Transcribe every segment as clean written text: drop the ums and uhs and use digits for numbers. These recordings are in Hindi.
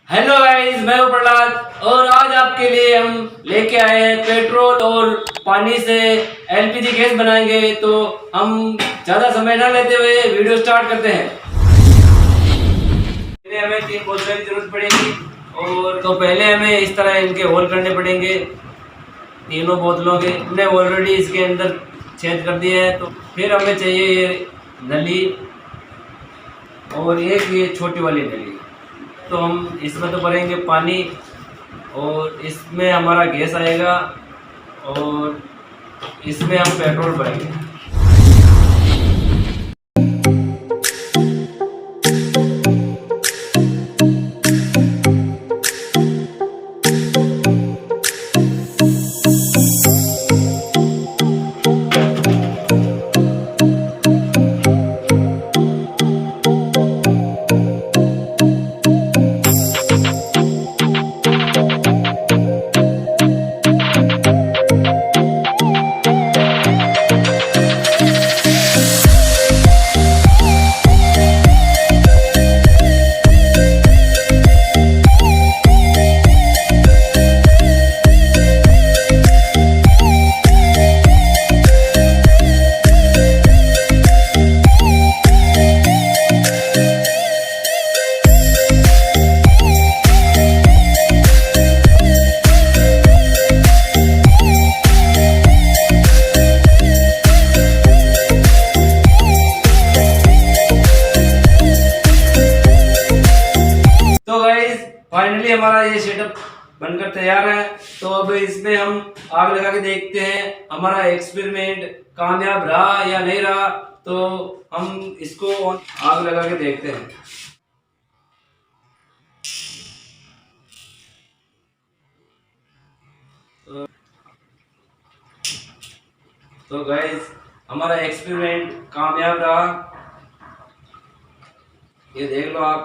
हेलो गाइस, मैं हूं प्रहलाद और आज आपके लिए हम लेके आए हैं पेट्रोल और पानी से एलपीजी गैस बनाएंगे। तो हम ज़्यादा समय ना लेते हुए वीडियो स्टार्ट करते हैं। पहले हमें 3 बोतलों की जरूरत पड़ेगी और तो पहले हमें इस तरह इनके होल करने पड़ेंगे। तीनों बोतलों के हमने ऑलरेडी इसके अंदर छेद कर दिए हैं। तो फिर हमें चाहिए ये नली और एक ये छोटी वाली नली। तो हम इसमें तो भरेंगे पानी और इसमें हमारा गैस आएगा और इसमें हम पेट्रोल भरेंगे। फाइनली हमारा ये सेटअप बनकर तैयार है। तो अब इसमें हम आग लगा के देखते हैं हमारा एक्सपेरिमेंट कामयाब रहा या नहीं रहा। तो हम इसको आग लगा के देखते हैं। तो गाइस, हमारा एक्सपेरिमेंट कामयाब रहा, ये देख लो आप।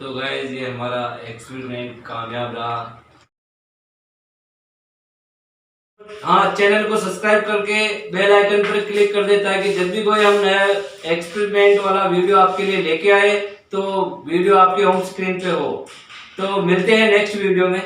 तो गाइस, ये हमारा एक्सपेरिमेंट कामयाब रहा। हाँ, चैनल को सब्सक्राइब करके बेल आइकन पर क्लिक कर दे ताकि जब भी कोई हम नया एक्सपेरिमेंट वाला वीडियो आपके लिए लेके आए तो वीडियो आपके होम स्क्रीन पे हो। तो मिलते हैं नेक्स्ट वीडियो में।